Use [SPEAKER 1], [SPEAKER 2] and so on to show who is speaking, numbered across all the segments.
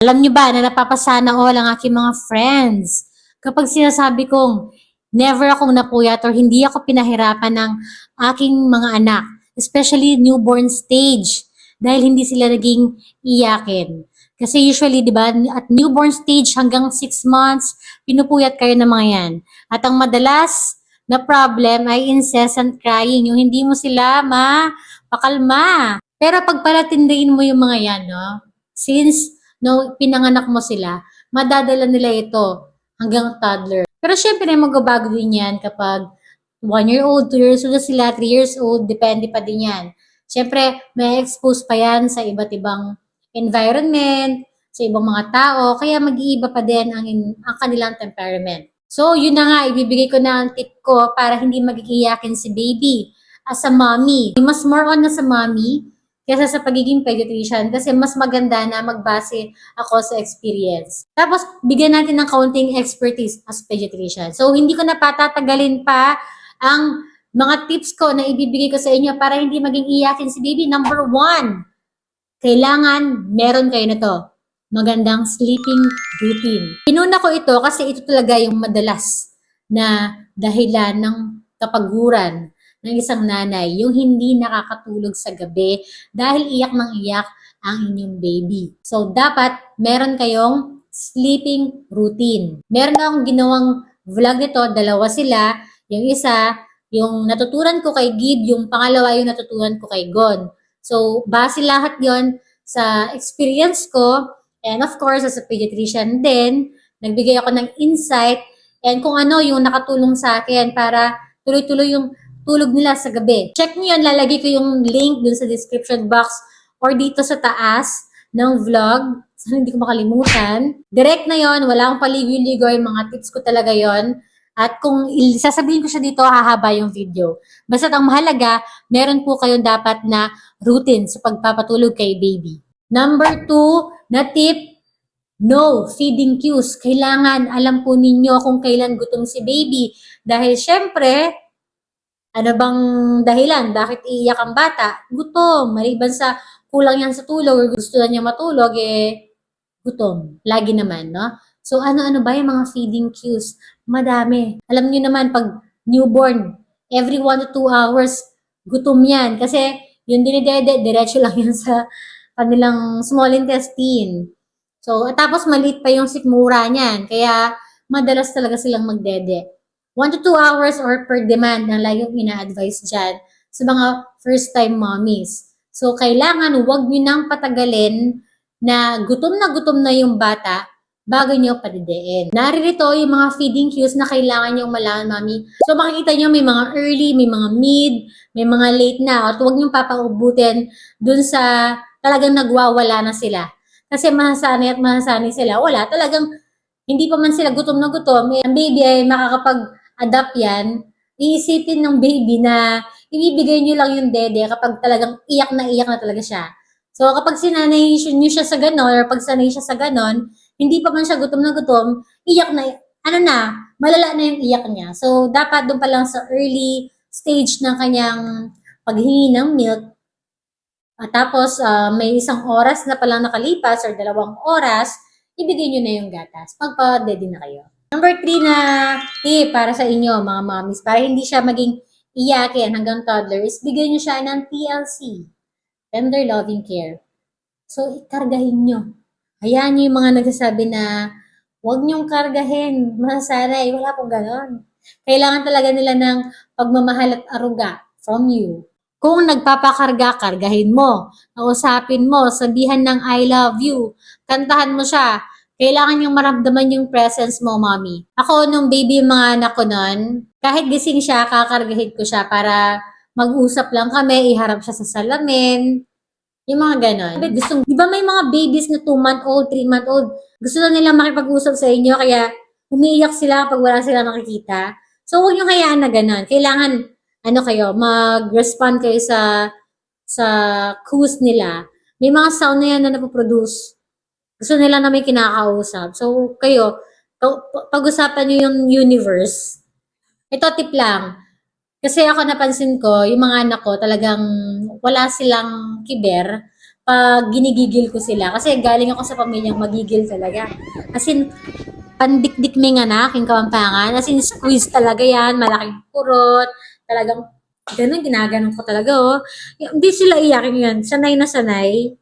[SPEAKER 1] Alam niyo ba na napapasana all ang aking mga friends kapag sinasabi kong never akong napuyat or hindi ako pinahirapan ng aking mga anak, especially newborn stage, dahil hindi sila naging iyakin. Kasi usually, di ba, at newborn stage hanggang 6 months, pinupuyat kayo ng mga yan. At ang madalas na problem ay incessant crying, yung hindi mo sila mapakalma. Pero pag palatindihin mo yung mga yan, no, since no, pinanganak mo sila, madadala nila ito hanggang toddler. Pero syempre, magbabago din yan kapag 1 year old, 2 years old na sila, 3 years old, depende pa din yan. Syempre, may expose pa yan sa iba't ibang environment, sa ibang mga tao, kaya mag-iiba pa din ang kanilang temperament. So, yun na nga, ibibigay ko na ang tip ko para hindi magigiyakin si baby as a mommy. Mas more on na sa mommy, kaysa sa pagiging pediatrician kasi mas maganda na magbase ako sa experience. Tapos, bigyan natin ng kaunting expertise as pediatrician. So, hindi ko na patatagalin pa ang mga tips ko na ibibigay ko sa inyo para hindi maging iyakin si baby. Number 1, kailangan meron kayo na to. Magandang sleeping routine. Inuna ko ito kasi ito talaga yung madalas na dahilan ng kapaguran ng isang nanay, yung hindi nakakatulog sa gabi dahil iyak ng iyak ang inyong baby. So, dapat meron kayong sleeping routine. Meron akong ginawang vlog nito, 2 sila. Yung isa, yung natutunan ko kay Gib, yung pangalawa yung natutunan ko kay Gon. So, base lahat yon sa experience ko, and of course, as a pediatrician din, nagbigay ako ng insight and kung ano yung nakatulong sa akin para tuloy-tuloy yung tulog nila sa gabi. Check nyo yun, lalagay ko yung link dun sa description box or dito sa taas ng vlog. Sana hindi ko makalimutan. Direct na yon, wala akong paligoy-ligoy, mga tips ko talaga yon. At kung sasabihin ko siya dito, hahaba yung video. Basta ang mahalaga, meron po kayong dapat na routine sa pagpapatulog kay baby. Number 2 na tip, no feeding cues. Kailangan alam po ninyo kung kailan gutom si baby. Dahil syempre, ano bang dahilan? Bakit iiyak ang bata? Gutom. Maliban sa kulang yan sa tulog or gusto na niya matulog, gutom. Lagi naman, no? So, ano-ano ba yung mga feeding cues? Madami. Alam niyo naman, pag newborn, every 1 to 2 hours, gutom yan. Kasi, yung dinidede, diretso lang yan sa kanilang small intestine. So, tapos maliit pa yung sikmura niyan. Kaya, madalas talaga silang magdede. 1 to 2 hours or per demand na laging ina-advise dyan sa mga first-time mommies. So, kailangan huwag nyo nang patagalin na gutom na yung bata bago nyo padidiin. Naririto yung mga feeding cues na kailangan nyo malaman, mami. So, makikita nyo may mga early, may mga mid, may mga late na. At huwag nyo papaubutin dun sa talagang nagwawala na sila. Kasi masasanay sila. Wala, talagang hindi pa man sila gutom na gutom. Ang baby ay makakapag-adapt yan. Iisipin ng baby na ibibigay nyo lang yung dede kapag talagang iyak na talaga siya. So, kapag sinanay nyo siya sa ganon, or pag sanay siya sa ganon, hindi pa man siya gutom na gutom, iyak na, malala na yung iyak niya. So, dapat doon pa lang sa early stage ng kanyang paghingi ng milk, at tapos, may 1 oras na palang nakalipas or 2 oras, ibigay nyo na yung gatas. Magpa-daddy na kayo. Number 3 na tip para sa inyo, mga mommies, para hindi siya maging iyakin hanggang toddler, is bigay nyo siya ng TLC, Tender Loving Care. So, ikargahin nyo. Hayaan nyo yung mga nagsasabi na, huwag nyong kargahin, masasanay. Wala pong ganon. Kailangan talaga nila ng pagmamahal at aruga from you. Kung nagpapakarga, kargahin mo. Kausapin mo, sabihan ng I love you. Kantahan mo siya. Kailangan yung maramdaman yung presence mo, mommy. Ako, nung baby yung mga anak ko nun, kahit gising siya, kakargahin ko siya para mag-usap lang kami, iharap siya sa salamin. Yung mga ganon. Di ba may mga babies na 2-month-old, 3-month-old, gusto na nilang makipag-usap sa inyo, kaya umiiyak sila kapag wala sila nakikita. So, huwag nyo hayaan na ganon. Kailangan, mag-respond kayo sa cues nila. May mga sound na yan na napoproduce. Gusto nila na may kinakausap. So, kayo, pag-usapan nyo yung universe. Ito, tip lang. Kasi ako napansin ko, yung mga anak ko talagang wala silang kiber pag ginigigil ko sila. Kasi galing ako sa pamilyang magigil talaga. As in, pandikdik may anak, yung Kapampangan. As in, squeeze talaga yan, malaking kurot, talagang ganun, ginaganon ko talaga, oh. Hindi sila iyakin yan, sanay na sanay.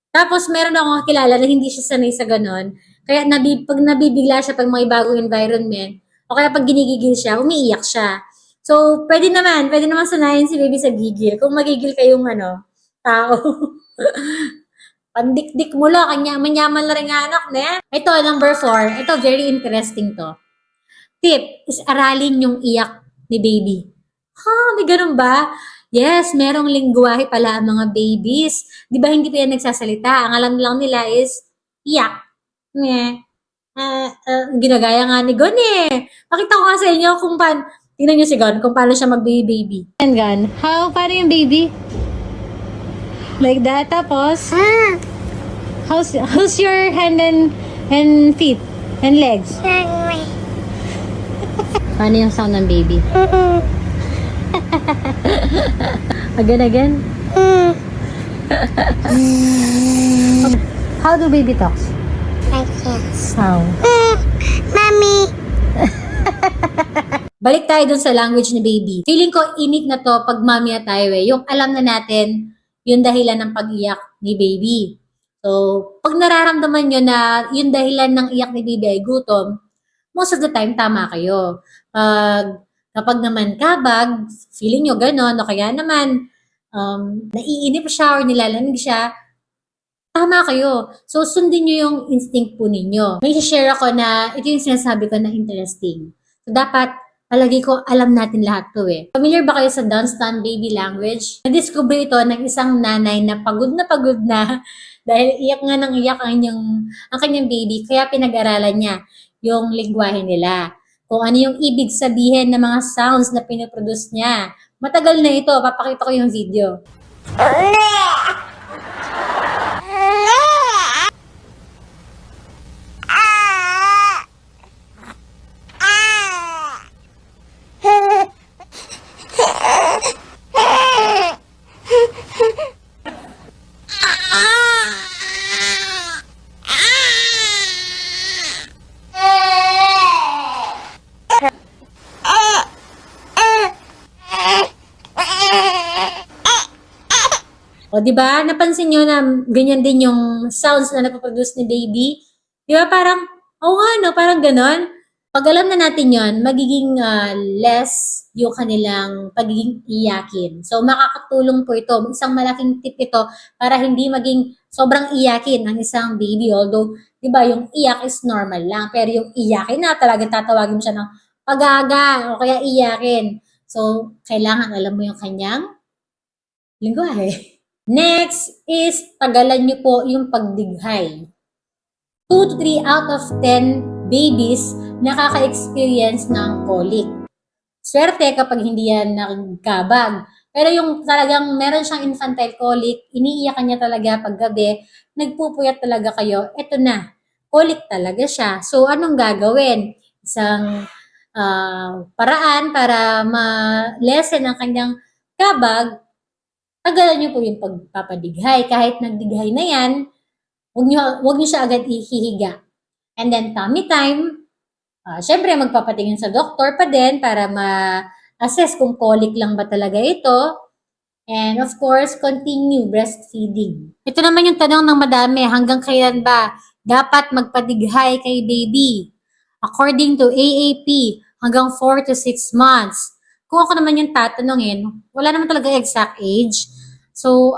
[SPEAKER 1] Tapos, meron akong kakilala na hindi siya sanay sa ganun. Kaya pag nabibigla siya pag may bagong environment, o kaya pag ginigigil siya, umiiyak siya. So, pwede naman sanayin si baby sa gigil. Kung magigil kayong tao. Pandikdik mo lang, kanya manyaman na rin nga anak, ne? Ito, number 4. Ito, very interesting to. Tip is aralin yung iyak ni baby. Ha, may ganun ba? Yes, merong lingwahe pala ang mga babies. Di ba hindi pa yan nagsasalita? Ang alam lang nila is iyak. Nye. Ginagaya nga ni Gon eh. Pakita ko nga sa inyo kung paano, tingnan nyo si Gon, kung paano siya mag-baby. And Gon, paano yung baby? Like that, tapos? How's your hand and feet and legs? Paano yung sound ng baby? Again? How do baby talks?
[SPEAKER 2] Like this.
[SPEAKER 1] How?
[SPEAKER 2] Mommy.
[SPEAKER 1] Balik tayo dun sa language ni baby. Feeling ko init na to pag mami na tayo eh. Yung alam na natin yung dahilan ng pag-iyak ni baby. So, pag nararamdaman nyo na yung dahilan ng iyak ni baby ay gutom, most of the time, tama kayo. Kapag naman kabag, feeling nyo gano'n, o kaya naman, naiinip siya or nilalamig siya, tama kayo. So, sundin nyo yung instinct po ninyo. May share ako na, ito yung sinasabi ko na interesting. So, dapat, palagi ko, alam natin lahat to eh. Familiar ba kayo sa Dunstan baby language? Na-discover ito ng isang nanay na pagod na dahil iyak nga ng iyak ang kanyang baby, kaya pinag-aralan niya yung lingwahe nila. Kung ano yung ibig sabihin ng mga sounds na pinoproduce niya. Matagal na ito, papakita ko yung video. O, di ba? Napansin nyo na ganyan din yung sounds na napoproduce ni baby? Di ba? Parang, parang ganon. Pag alam na natin yon, magiging less yung kanilang pagiging iyakin. So, makakatulong po ito. Isang malaking tip ito para hindi maging sobrang iyakin ang isang baby. Although, di ba, yung iyak is normal lang. Pero yung iyakin na talaga tatawagin mo siya ng pag-aga o kaya iyakin. So, kailangan alam mo yung kanyang lingwahe. Next is, tagalan nyo po yung pagdighay. 2 to 3 out of 10 babies nakaka-experience ng colic. Swerte kapag hindi yan nagkabag. Pero yung talagang meron siyang infantile colic, iniiyakan niya talaga pag gabi, nagpupuyat talaga kayo, eto na, colic talaga siya. So, anong gagawin? Isang paraan para ma-lessen ang kanyang kabag, tagalan niyo po yung pagpapadighay. Kahit nagdighay na yan, huwag niyo siya agad ihihiga. And then tummy time, syempre magpapatingin sa doktor pa din para ma-assess kung colic lang ba talaga ito. And of course, continue breastfeeding. Ito naman yung tanong ng madami, hanggang kailan ba dapat magpadighay kay baby? According to AAP, hanggang 4 to 6 months. Kung ako naman yung tatanungin, wala naman talaga exact age. So,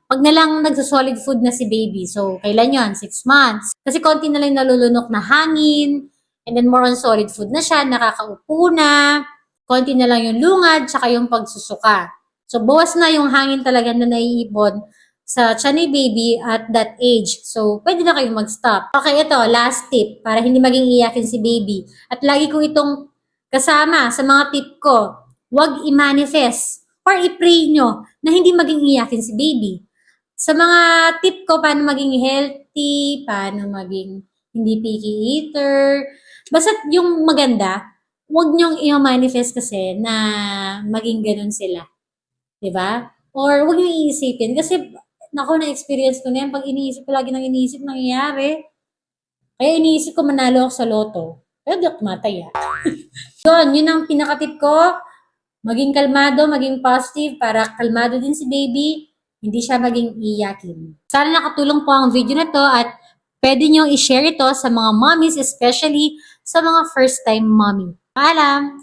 [SPEAKER 1] pag na lang nagsa-solid food na si baby, so kailan yon? 6 months. Kasi konti na lang nalulunok na hangin, and then more on solid food na siya, nakakaupo na, konti na lang yung lungad, tsaka yung pagsusuka. So, bawas na yung hangin talaga na naiipon sa tiyan ni baby at that age. So, pwede na kayong mag-stop. Okay, ito, last tip, para hindi maging iyakin si baby. At lagi ko itong kasama sa mga tip ko, huwag i-manifest or i-pray nyo na hindi maging iyakin si baby. Sa mga tip ko, paano maging healthy, paano maging hindi picky eater, basta yung maganda, huwag nyong i-manifest kasi na maging ganun sila. Diba? Or huwag nyo iisipin kasi Naku, na-experience ko na yan. Pag iniisip ko, lagi nang iniisip, nangyayari. Kaya iniisip ko manalo ako sa loto. Pero di ako tumataya. Yun ang pinaka-tip ko. Maging kalmado, maging positive para kalmado din si baby. Hindi siya maging iyakin. Sana nakatulong po ang video na to at pwede nyo i-share ito sa mga mommies, especially sa mga first-time mommy. Paalam!